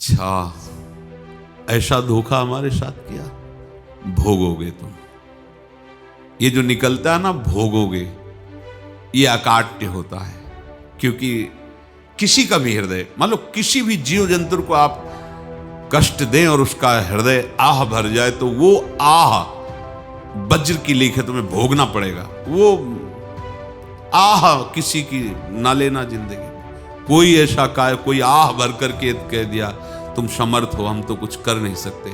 अच्छा, ऐसा धोखा हमारे साथ किया, भोगोगे तुम। ये जो निकलता है ना, भोगोगे, ये अकाट्य होता है। क्योंकि किसी का भी हृदय, मान लो किसी भी जीव जंतु को आप कष्ट दें और उसका हृदय आह भर जाए, तो वो आह वज्र की लीक है, तुम्हें भोगना पड़ेगा। वो आह किसी की ना लेना जिंदगी। कोई ऐसा कोई आह भर करके कह दिया तुम समर्थ हो, हम तो कुछ कर नहीं सकते,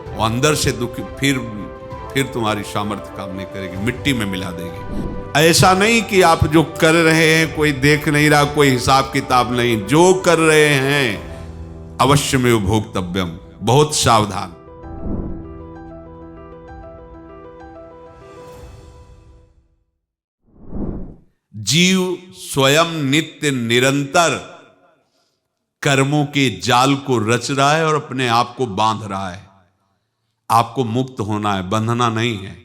वो अंदर से दुखी, फिर तुम्हारी सामर्थ्य काम नहीं करेगी, मिट्टी में मिला देगी। ऐसा नहीं कि आप जो कर रहे हैं कोई देख नहीं रहा, कोई हिसाब किताब नहीं, जो कर रहे हैं अवश्य में भोक्तव्यम, बहुत सावधान। जीव स्वयं नित्य निरंतर कर्मों के जाल को रच रहा है और अपने आप को बांध रहा है। आपको मुक्त होना है, बंधना नहीं है।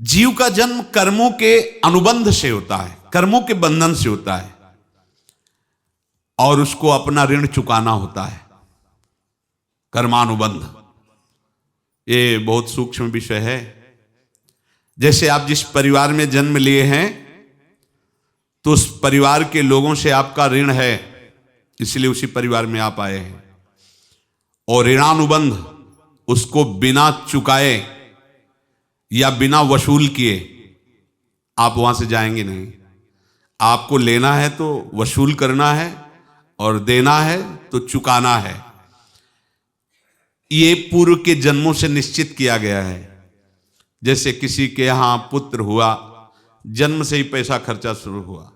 जीव का जन्म कर्मों के अनुबंध से होता है, कर्मों के बंधन से होता है, और उसको अपना ऋण चुकाना होता है। कर्मानुबंध ये बहुत सूक्ष्म विषय है। जैसे आप जिस परिवार में जन्म लिए हैं, तो उस परिवार के लोगों से आपका ऋण है, इसलिए उसी परिवार में आप आए हैं। और ऋणानुबंध, उसको बिना चुकाए या बिना वसूल किए आप वहां से जाएंगे नहीं। आपको लेना है तो वसूल करना है, और देना है तो चुकाना है। ये पूर्व के जन्मों से निश्चित किया गया है। जैसे किसी के यहां पुत्र हुआ, जन्म से ही पैसा खर्चा शुरू हुआ,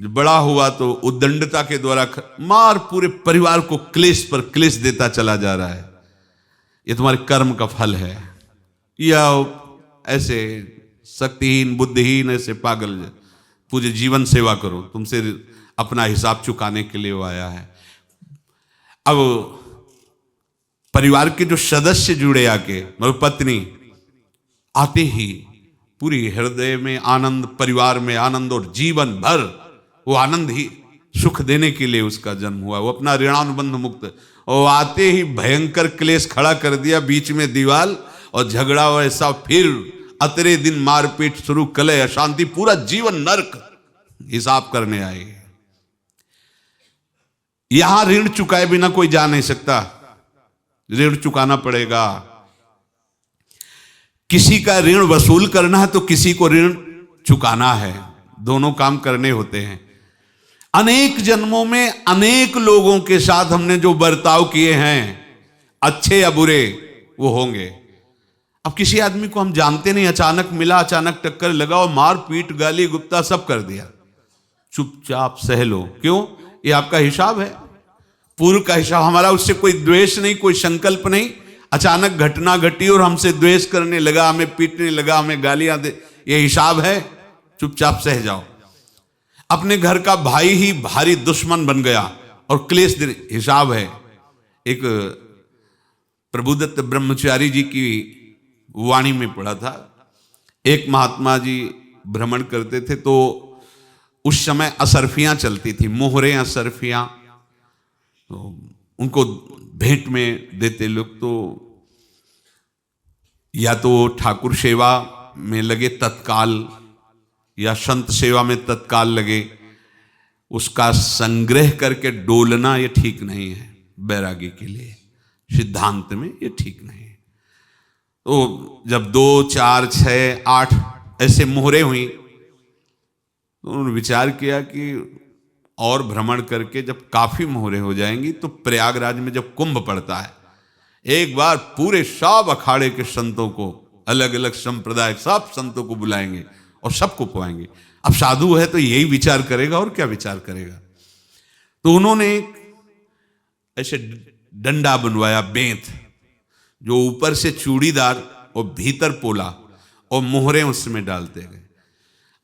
जो बड़ा हुआ तो उद्दंडता के द्वारा मार पूरे परिवार को क्लेश पर क्लेश देता चला जा रहा है। ये तुम्हारे कर्म का फल है। या ऐसे शक्तिहीन बुद्धिहीन ऐसे पागल पूरे जीवन सेवा करो, तुमसे अपना हिसाब चुकाने के लिए वो आया है। अब परिवार के जो सदस्य जुड़े आके, मतलब पत्नी आते ही पूरी हृदय में आनंद, परिवार में आनंद, और जीवन भर वो आनंद ही सुख देने के लिए उसका जन्म हुआ। वो अपना ऋणानुबंध मुक्त, और आते ही भयंकर क्लेश खड़ा कर दिया, बीच में दीवाल और झगड़ा वैसा, फिर अतरे दिन मारपीट शुरू, कलह अशांति, पूरा जीवन नरक हिसाब करने आए। यहां ऋण चुकाए बिना कोई जा नहीं सकता, ऋण चुकाना पड़ेगा। किसी का ऋण वसूल करना है तो किसी को ऋण चुकाना है, दोनों काम करने होते हैं। अनेक जन्मों में अनेक लोगों के साथ हमने जो बर्ताव किए हैं, अच्छे या बुरे, वो होंगे। अब किसी आदमी को हम जानते नहीं, अचानक मिला, अचानक टक्कर लगा और मार पीट गाली गुप्ता सब कर दिया, चुपचाप सह लो। क्यों? ये आपका हिसाब है, पूर्व का हिसाब। हमारा उससे कोई द्वेष नहीं, कोई संकल्प नहीं। अचानक घटना घटी और हमसे द्वेष करने लगा, हमें पीटने लगा, हमें गालियां दे, ये हिसाब है, चुपचाप सह जाओ। अपने घर का भाई ही भारी दुश्मन बन गया और क्लेश दे, हिसाब है। एक प्रभुदत्त ब्रह्मचारी जी की वाणी में पढ़ा था, एक महात्मा जी भ्रमण करते थे, तो उस समय असरफियां चलती थी, मोहरे असरफियां, तो उनको भेंट में देते लोग। तो या तो ठाकुर सेवा में लगे तत्काल, या संत सेवा में तत्काल लगे, उसका संग्रह करके डोलना ये ठीक नहीं है बैरागी के लिए, सिद्धांत में ये ठीक नहीं है। तो जब 2, 4, 6, 8 ऐसे मोहरे हुई, तो उन्होंने विचार किया कि और भ्रमण करके जब काफी मोहरे हो जाएंगी, तो प्रयागराज में जब कुंभ पड़ता है, एक बार पूरे सब अखाड़े के संतों को, अलग अलग संप्रदाय सब संतों को बुलाएंगे और सबको पुआएंगे। अब साधु है तो यही विचार करेगा, और क्या विचार करेगा। तो उन्होंने ऐसे डंडा बनवाया, बेंत, जो ऊपर से चूड़ीदार और भीतर पोला, और मोहरे उसमें डालते गए।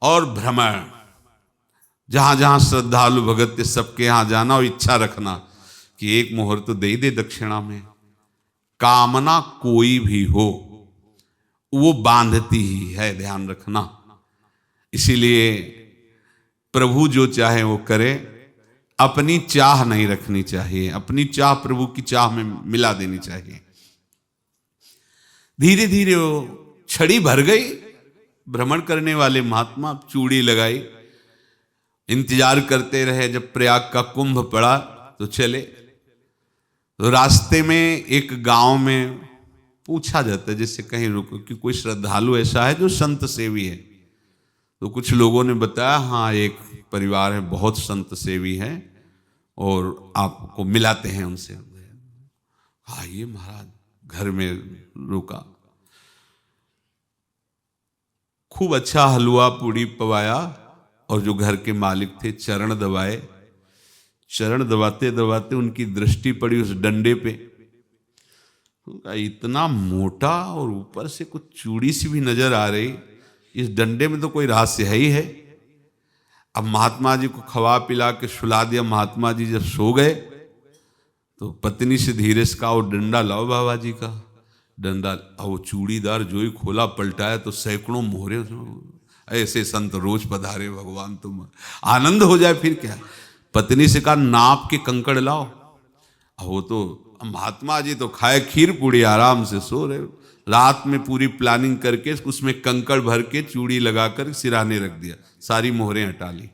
और भ्रमण, जहां जहां श्रद्धालु भगत थे सबके यहां जाना, और इच्छा रखना कि एक मोहर तो दे दे दक्षिणा में। कामना कोई भी हो वो बांधती ही है, ध्यान रखना। इसीलिए प्रभु जो चाहे वो करे, अपनी चाह नहीं रखनी चाहिए, अपनी चाह प्रभु की चाह में मिला देनी चाहिए। धीरे धीरे वो छड़ी भर गई। भ्रमण करने वाले महात्मा चूड़ी लगाई, इंतजार करते रहे। जब प्रयाग का कुंभ पड़ा तो चले। तो रास्ते में एक गांव में पूछा जाता है, जैसे कहीं रुको कि कोई श्रद्धालु ऐसा है जो संत सेवी है। तो कुछ लोगों ने बताया, हाँ एक परिवार है बहुत संत सेवी है और आपको मिलाते हैं उनसे। हाँ ये महाराज घर में रुका, खूब अच्छा हलवा पूड़ी पवाया और जो घर के मालिक थे चरण दबाए। चरण दबाते दबाते उनकी दृष्टि पड़ी उस डंडे पे। इतना मोटा और ऊपर से कुछ चूड़ी सी भी नजर आ रही, इस डंडे में तो कोई रहस्य है ही है। अब महात्मा जी को खवा पिला के सुला दिया। महात्मा जी जब सो गए तो पत्नी से धीरे से कहा, वो डंडा लाओ बाबा जी का डंडा। वो चूड़ीदार जो ही खोला पलटाया तो सैकड़ों मोहरे। ऐसे संत रोज पधारे भगवान, तुम आनंद हो जाए फिर क्या। पत्नी से कहा नाप के कंकड़ लाओ। वो तो महात्मा जी तो खाए खीर पूड़ी, आराम से सो रहे। रात में पूरी प्लानिंग करके उसमें कंकड़ भर के चूड़ी लगाकर सिराने रख दिया, सारी मोहरें हटा ली।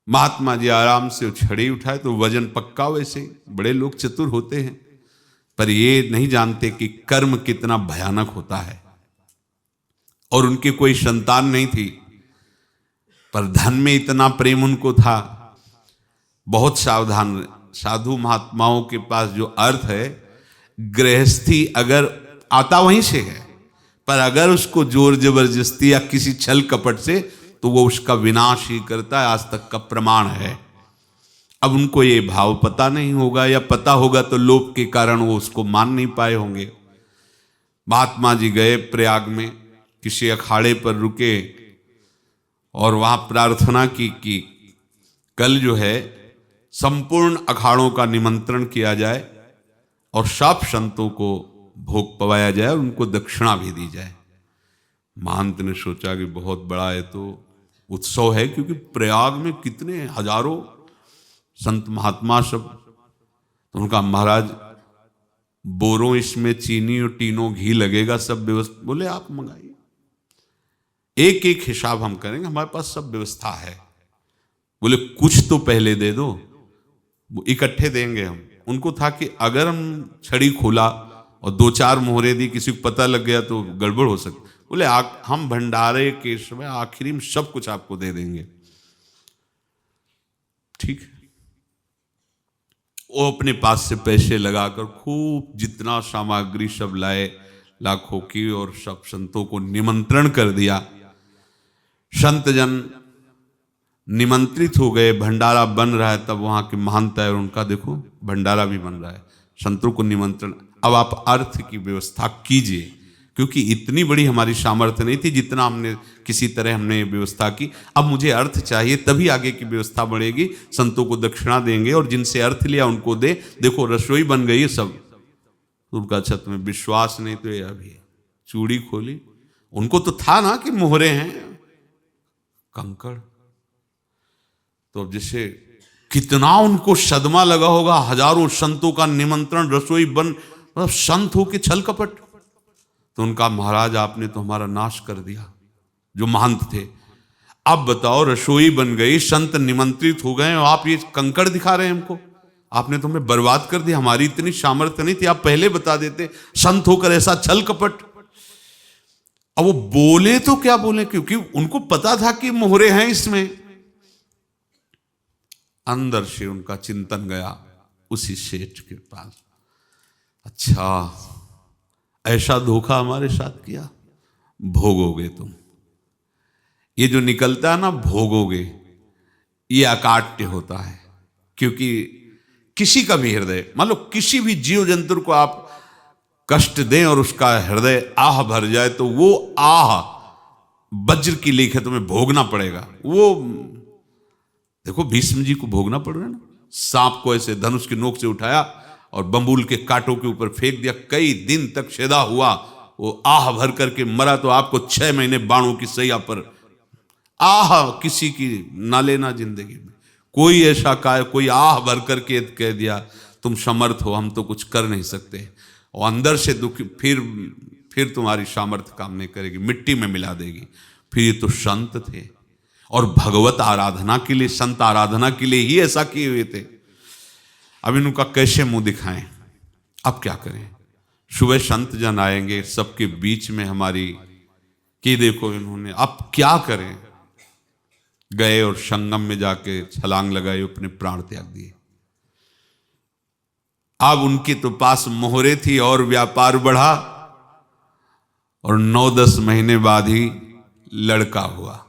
महात्मा जी आराम से छड़ी उठाए तो वजन पक्का। वैसे बड़े लोग चतुर होते हैं, पर ये नहीं जानते कि कर्म कितना भयानक होता है। और उनकी कोई संतान नहीं थी, पर धन में इतना प्रेम उनको था। बहुत सावधान। साधु महात्माओं के पास जो अर्थ है, गृहस्थी अगर आता वहीं से है, पर अगर उसको जोर जबरदस्ती या किसी छल कपट से, तो वो उसका विनाश ही करता है। आज तक का प्रमाण है। अब उनको ये भाव पता नहीं होगा, या पता होगा तो लोभ के कारण वो उसको मान नहीं पाए होंगे। महात्मा जी गए प्रयाग में, किसी अखाड़े पर रुके और वहां प्रार्थना की कि कल जो है संपूर्ण अखाड़ों का निमंत्रण किया जाए और सब संतों को भोग पवाया जाए और उनको दक्षिणा भी दी जाए। महंत ने सोचा कि बहुत बड़ा है तो उत्सव है, क्योंकि प्रयाग में कितने हजारों संत महात्मा सब। तो उनका महाराज बोरों इसमें चीनी और टीनों घी लगेगा, सब व्यवस्था। बोले आप मंगाइए, एक एक हिसाब हम करेंगे, हमारे पास सब व्यवस्था है। बोले कुछ तो पहले दे दो, वो इकट्ठे देंगे हम। उनको था कि अगर हम छड़ी खोला और दो चार मोहरे दी, किसी को पता लग गया तो गड़बड़ हो सकती। बोले हम भंडारे के समय आखिरी में सब कुछ आपको दे देंगे। ठीक है। वो अपने पास से पैसे लगाकर खूब जितना सामग्री सब लाए, लाखों की, और सब संतों को निमंत्रण कर दिया। संत जन निमंत्रित हो गए, भंडारा बन रहा है। तब वहां के महंत है, उनका देखो भंडारा भी बन रहा है, संतों को निमंत्रण। अब आप अर्थ की व्यवस्था कीजिए, क्योंकि इतनी बड़ी हमारी सामर्थ्य नहीं थी जितना हमने किसी तरह हमने व्यवस्था की। अब मुझे अर्थ चाहिए, तभी आगे की व्यवस्था बढ़ेगी। संतों को दक्षिणा देंगे और जिनसे अर्थ लिया उनको दे। देखो रसोई बन गई है सब। उनका छत में विश्वास नहीं तो ये अभी चूड़ी खोली। उनको तो था ना कि मोहरे हैं, कंकड़। तो जैसे कितना उनको सदमा लगा होगा। हजारों संतों का निमंत्रण, रसोई बन, मतलब संत हो के छल कपट। तो उनका महाराज आपने तो हमारा नाश कर दिया, जो महंत थे। अब बताओ रसोई बन गई, संत निमंत्रित हो गए और आप ये कंकड़ दिखा रहे हैं हमको। आपने तो हमें बर्बाद कर दिया, हमारी इतनी सामर्थ्य नहीं थी, आप पहले बता देते। संत होकर ऐसा छल कपट। अब वो बोले तो क्या बोले, क्योंकि उनको पता था कि मोहरे हैं इसमें। अंदर से उनका चिंतन गया उसी सेठ के पास, अच्छा ऐसा धोखा हमारे साथ किया, भोगोगे तुम। ये जो निकलता है ना भोगोगे, ये अकाट्य होता है। क्योंकि किसी का भी हृदय, मान लो किसी भी जीव जंतु को आप कष्ट दें और उसका हृदय आह भर जाए, तो वो आह वज्र की लीक है, तुम्हें भोगना पड़ेगा। वो देखो भीष्म जी को भोगना पड़ रहा है ना। सांप को ऐसे धनुष की नोक से उठाया और बंबूल के कांटों के ऊपर फेंक दिया, कई दिन तक शेदा हुआ, वो आह भर करके मरा। तो आपको 6 महीने बाणों की सैया पर आह किसी की ना लेना जिंदगी में। कोई ऐसा कोई आह भर करके कह दिया तुम समर्थ हो, हम तो कुछ कर नहीं सकते, और अंदर से दुखी, फिर तुम्हारी सामर्थ्य काम नहीं करेगी, मिट्टी में मिला देगी। फिर ये तो संत थे और भगवत आराधना के लिए, संत आराधना के लिए ही ऐसा किए हुए थे। अब इनका कैसे मुंह दिखाएं, अब क्या करें। सुबह संत जन आएंगे, सबके बीच में हमारी कि देखो इन्होंने, अब क्या करें। गए और संगम में जाके छलांग लगाई, अपने प्राण त्याग दिए। अब उनके तो पास मोहरे थी और व्यापार बढ़ा, और 9-10 महीने बाद ही लड़का हुआ।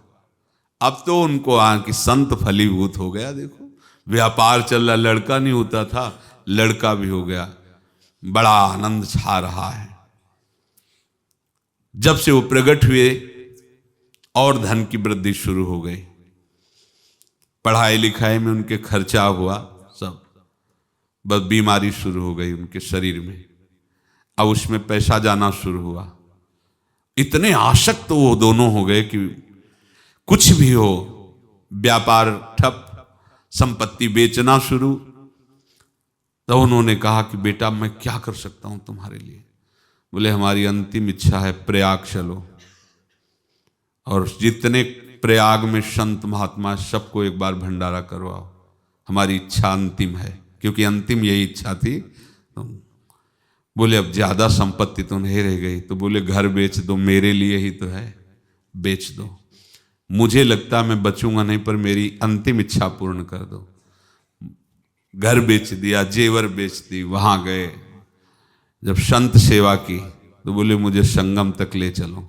अब तो उनको कि संत फलीभूत हो गया। देखो व्यापार चल रहा, लड़का नहीं होता था, लड़का भी हो गया, बड़ा आनंद छा रहा है। जब से वो प्रकट हुए और धन की वृद्धि शुरू हो गई, पढ़ाई लिखाई में उनके खर्चा हुआ सब, बस बीमारी शुरू हो गई उनके शरीर में, अब उसमें पैसा जाना शुरू हुआ। इतने आसक्त तो वो दोनों हो गए कि कुछ भी हो, व्यापार ठप, संपत्ति बेचना शुरू। तो उन्होंने कहा कि बेटा मैं क्या कर सकता हूं तुम्हारे लिए। बोले हमारी अंतिम इच्छा है प्रयाग चलो, और जितने प्रयाग में संत महात्मा सबको एक बार भंडारा करवाओ, हमारी इच्छा अंतिम है, क्योंकि अंतिम यही इच्छा थी। तो बोले अब ज्यादा संपत्ति तो नहीं रह गई, तो बोले घर बेच दो, मेरे लिए ही तो है, बेच दो। मुझे लगता मैं बचूंगा नहीं, पर मेरी अंतिम इच्छा पूर्ण कर दो। घर बेच दिया, जेवर बेच दी। वहां गए, जब संत सेवा की तो बोले मुझे संगम तक ले चलो।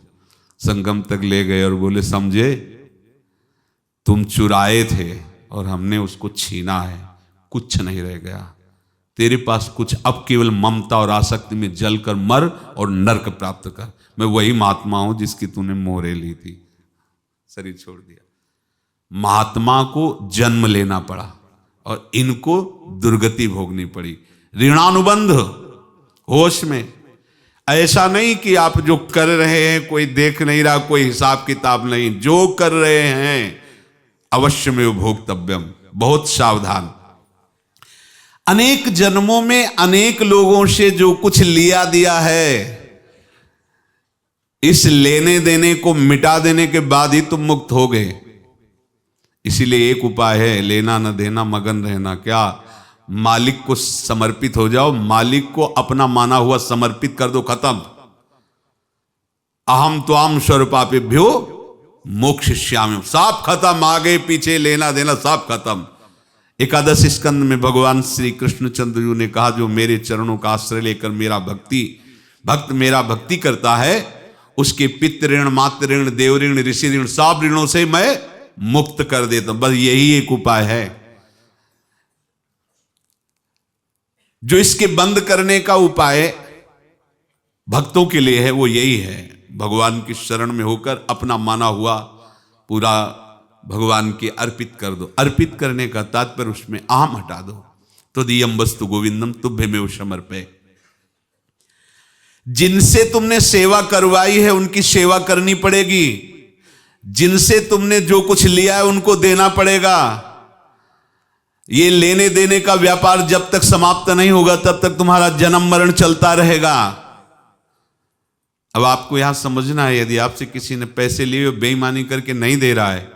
संगम तक ले गए और बोले समझे तुम चुराए थे और हमने उसको छीना है, कुछ नहीं रह गया तेरे पास कुछ, अब केवल ममता और आसक्ति में जल कर मर और नरक प्राप्त कर। मैं वही महात्मा हूं जिसकी तूने मोहरे ली थी, शरीर छोड़ दिया। महात्मा को जन्म लेना पड़ा और इनको दुर्गति भोगनी पड़ी। ऋणानुबंध होश में, ऐसा नहीं कि आप जो कर रहे हैं कोई देख नहीं रहा, कोई हिसाब किताब नहीं, जो कर रहे हैं अवश्य में भोक्तव्यम, बहुत सावधान। अनेक जन्मों में अनेक लोगों से जो कुछ लिया दिया है, इस लेने देने को मिटा देने के बाद ही तुम मुक्त हो गए। इसीलिए एक उपाय है, लेना न देना मगन रहना। क्या? मालिक को समर्पित हो जाओ, मालिक को अपना माना हुआ समर्पित कर दो, खत्म। अहम त्वाम स्वरूपापेभ्यो मोक्षयिष्यामि, सब खत्म, आगे पीछे लेना देना सब खत्म। एकादश स्कंद में भगवान श्री कृष्णचंद्र जी ने कहा जो मेरे चरणों का आश्रय लेकर भक्त मेरा भक्ति करता है, उसके पितृ ऋण, मातृ ऋण, देव ऋण, ऋषि ऋण, सब ऋणों से मैं मुक्त कर देता हूं। बस यही एक उपाय है जो इसके बंद करने का उपाय भक्तों के लिए है, वो यही है, भगवान की शरण में होकर अपना माना हुआ पूरा भगवान के अर्पित कर दो। अर्पित करने का तात्पर्य उसमें अहम हटा दो। तो दियम वस्तु गोविंदम तुभ्यमेव समर्पय। जिनसे तुमने सेवा करवाई है उनकी सेवा करनी पड़ेगी, जिनसे तुमने जो कुछ लिया है उनको देना पड़ेगा। ये लेने देने का व्यापार जब तक समाप्त नहीं होगा तब तक तुम्हारा जन्म मरण चलता रहेगा। अब आपको यहां समझना है, यदि आपसे किसी ने पैसे लिए बेईमानी करके नहीं दे रहा है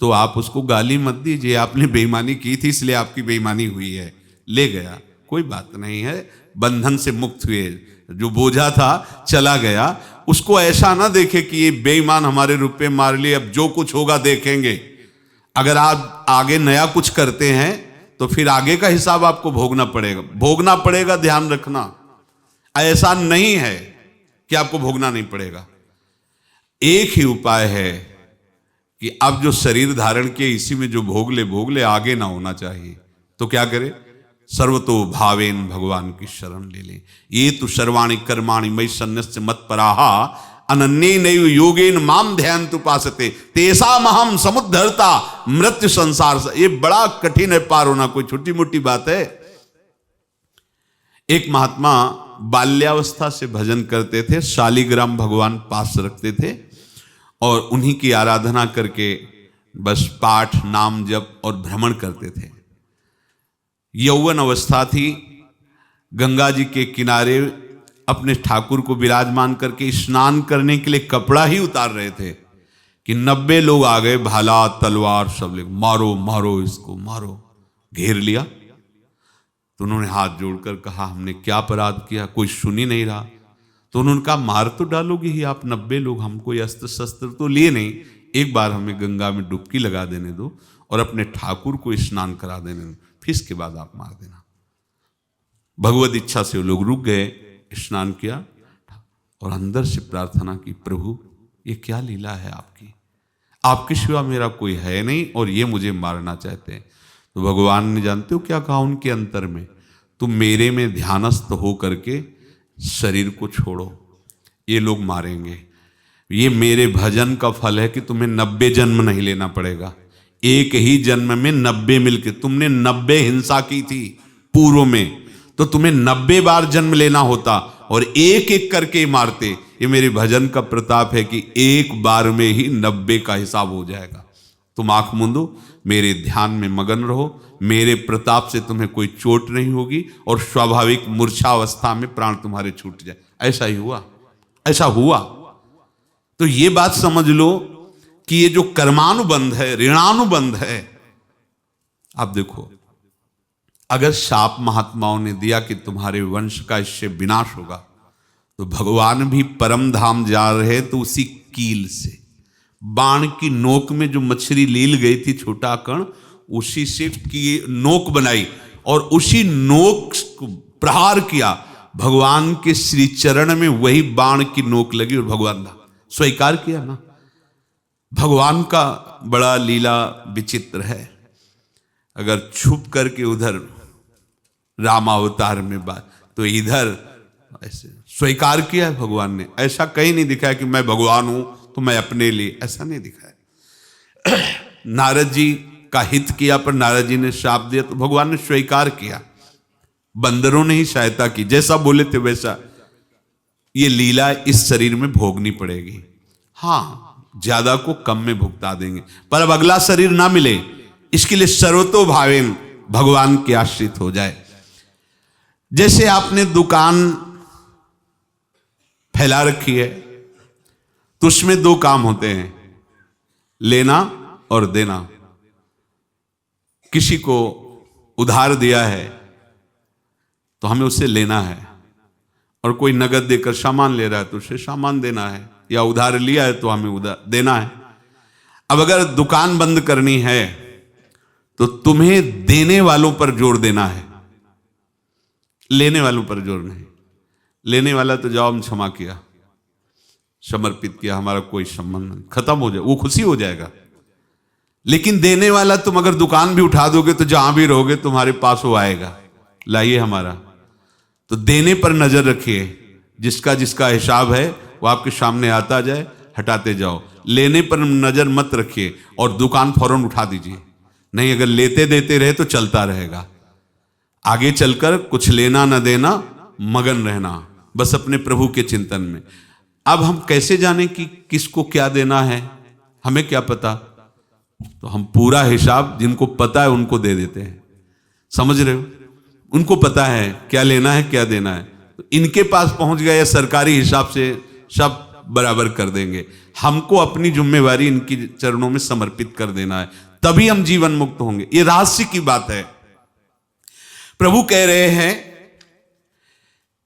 तो आप उसको गाली मत दीजिए, आपने बेईमानी की थी इसलिए आपकी बेईमानी हुई है, ले गया, कोई बात नहीं है, बंधन से मुक्त हुए, जो बोझा था चला गया। उसको ऐसा ना देखे कि ये बेईमान हमारे रुपए मार लिए, अब जो कुछ होगा देखेंगे। अगर आप आगे नया कुछ करते हैं तो फिर आगे का हिसाब आपको भोगना पड़ेगा, ध्यान रखना। ऐसा नहीं है कि आपको भोगना नहीं पड़ेगा। एक ही उपाय है कि अब जो शरीर धारण किए इसी में जो भोग ले, आगे ना होना चाहिए। तो क्या करे? सर्वतो भावेन भगवान की शरण ले ले। ये तो सर्वाणि कर्माणि मयि सन्न्यस्य मत्पराहा अनन्ये नैव योगेन माम ध्यायन्तु उपासते तेषाम् अहं समुद्धर्ता मृत्यु संसार से। ये बड़ा कठिन है पार होना, कोई छोटी मोटी बात है। एक महात्मा बाल्यावस्था से भजन करते थे, शालिग्राम भगवान पास रखते थे और उन्हीं की आराधना करके बस पाठ, नाम, जप और भ्रमण करते थे। यौवन अवस्था थी, गंगा जी के किनारे अपने ठाकुर को विराजमान करके स्नान करने के लिए कपड़ा ही उतार रहे थे कि 90 लोग आ गए, भाला तलवार सब लेकर, मारो मारो इसको मारो, घेर लिया। तो उन्होंने हाथ जोड़कर कहा, हमने क्या अपराध किया, कोई सुन ही नहीं रहा। तो उन्होंने कहा, मार तो डालोगे ही आप 90 लोग, हम कोई अस्त्र शस्त्र तो लिए नहीं, एक बार हमें गंगा में डुबकी लगा देने दो और अपने ठाकुर को स्नान करा देने दो, फिर इसके बाद आप मार देना। भगवत इच्छा से वो लोग रुक गए, स्नान किया और अंदर से प्रार्थना की, प्रभु ये क्या लीला है आपकी, आपके सिवा मेरा कोई है नहीं और ये मुझे मारना चाहते हैं। तो भगवान ने, जानते हो क्या कहा उनके अंतर में, तुम मेरे में ध्यानस्थ हो करके शरीर को छोड़ो, ये लोग मारेंगे। ये मेरे भजन का फल है कि तुम्हें 90 जन्म नहीं लेना पड़ेगा, एक ही जन्म में 90 मिलके, तुमने 90 हिंसा की थी पूर्व में, तो तुम्हें 90 बार जन्म लेना होता और एक एक करके मारते। ये मेरे भजन का प्रताप है कि एक बार में ही 90 का हिसाब हो जाएगा। तुम आंख मूंदो, मेरे ध्यान में मगन रहो, मेरे प्रताप से तुम्हें कोई चोट नहीं होगी और स्वाभाविक मूर्छा अवस्था में प्राण तुम्हारे छूट जाए। ऐसा ही हुआ, ऐसा हुआ। तो ये बात समझ लो कि ये जो कर्मानुबंध है, ऋणानुबंध है। आप देखो, अगर शाप महात्माओं ने दिया कि तुम्हारे वंश का इससे विनाश होगा, तो भगवान भी परम धाम जा रहे तो उसी कील से, बाण की नोक में जो मछली लील गई थी, छोटा कण, उसी से की नोक बनाई और उसी नोक को प्रहार किया। भगवान के श्री चरण में वही बाण की नोक लगी और भगवान ने स्वीकार किया ना। भगवान का बड़ा लीला विचित्र है। अगर छुप करके उधर रामावतार में बात, तो इधर ऐसे स्वीकार किया है भगवान ने। ऐसा कहीं नहीं दिखाया कि मैं भगवान हूं तो मैं अपने लिए, ऐसा नहीं दिखाया। नारद जी का हित किया पर नारद जी ने शाप दिया तो भगवान ने स्वीकार किया। बंदरों ने ही सहायता की, जैसा बोले थे वैसा। ये लीला इस शरीर में भोगनी पड़ेगी। हाँ, ज्यादा को कम में भुगता देंगे, पर अब अगला शरीर ना मिले, इसके लिए सर्वतो भावेन भगवान के आश्रित हो जाए। जैसे आपने दुकान फैला रखी है तो उसमें दो काम होते हैं, लेना और देना। किसी को उधार दिया है तो हमें उससे लेना है, और कोई नगद देकर सामान ले रहा है तो उसे सामान देना है, या उधार लिया है तो हमें उधार देना है। अब अगर दुकान बंद करनी है तो तुम्हें देने वालों पर जोर देना है, लेने वालों पर जोर नहीं। लेने वाला तो जवाब क्षमा किया, समर्पित किया, हमारा कोई संबंध नहीं, खत्म हो जाए, वो खुशी हो जाएगा। लेकिन देने वाला, तुम अगर दुकान भी उठा दोगे तो जहां भी रहोगे तुम्हारे पास वो आएगा, लाइए हमारा। तो देने पर नजर रखिए, जिसका जिसका हिसाब है वो आपके सामने आता जाए, हटाते जाओ। लेने पर नजर मत रखिए और दुकान फौरन उठा दीजिए, नहीं अगर लेते देते रहे तो चलता रहेगा। आगे चलकर कुछ लेना न देना, मगन रहना बस अपने प्रभु के चिंतन में। अब हम कैसे जाने कि किसको क्या देना है, हमें क्या पता? तो हम पूरा हिसाब जिनको पता है उनको दे देते हैं, समझ रहे हो? उनको पता है क्या लेना है क्या देना है, तो इनके पास पहुंच गए, सरकारी हिसाब से सब बराबर कर देंगे। हमको अपनी जिम्मेवारी इनकी चरणों में समर्पित कर देना है, तभी हम जीवन मुक्त होंगे। ये रहस्य की बात है। प्रभु कह रहे हैं,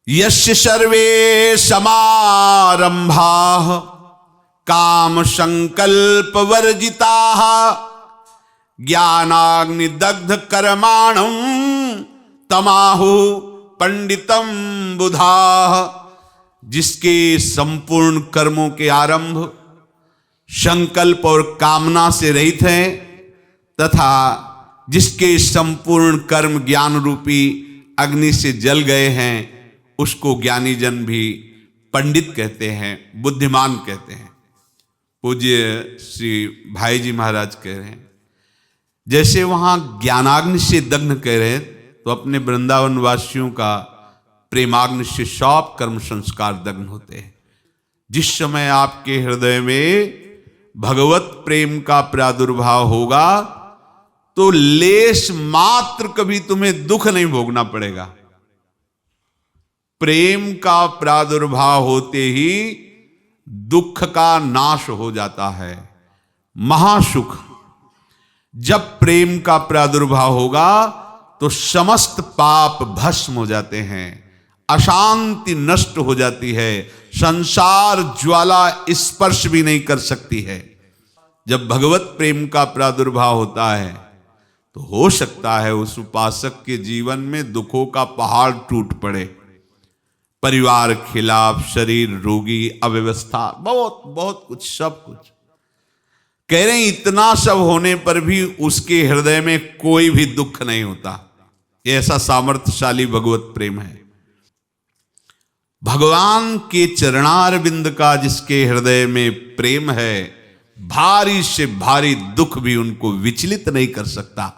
यस्य सर्वे समारंभाः काम संकल्प वर्जिताः ज्ञानाग्नि दग्ध कर्माणं तमाहु पंडितम बुधाः। जिसके संपूर्ण कर्मों के आरंभ संकल्प और कामना से रहित हैं, तथा जिसके संपूर्ण कर्म ज्ञान रूपी अग्नि से जल गए हैं, उसको ज्ञानी जन भी पंडित कहते हैं, बुद्धिमान कहते हैं। पूज्य श्री भाई जी महाराज कह रहे हैं, जैसे वहां ज्ञानाग्नि से दग्न कह रहे हैं, तो अपने वृंदावन वासियों का प्रेमाग्नि से सब कर्म संस्कार दग्न होते हैं। जिस समय आपके हृदय में भगवत प्रेम का प्रादुर्भाव होगा तो लेश मात्र कभी तुम्हें दुख नहीं भोगना पड़ेगा। प्रेम का प्रादुर्भाव होते ही दुख का नाश हो जाता है, महासुख। जब प्रेम का प्रादुर्भाव होगा तो समस्त पाप भस्म हो जाते हैं, अशांति नष्ट हो जाती है, संसार ज्वाला स्पर्श भी नहीं कर सकती है। जब भगवत प्रेम का प्रादुर्भाव होता है तो हो सकता है उस उपासक के जीवन में दुखों का पहाड़ टूट पड़े, परिवार खिलाफ, शरीर रोगी, अव्यवस्था, बहुत बहुत कुछ, सब कुछ। कह रहे हैं इतना सब होने पर भी उसके हृदय में कोई भी दुख नहीं होता। ऐसा सामर्थ्यशाली भगवत प्रेम है। भगवान के चरणारविंद का जिसके हृदय में प्रेम है, भारी से भारी दुख भी उनको विचलित नहीं कर सकता।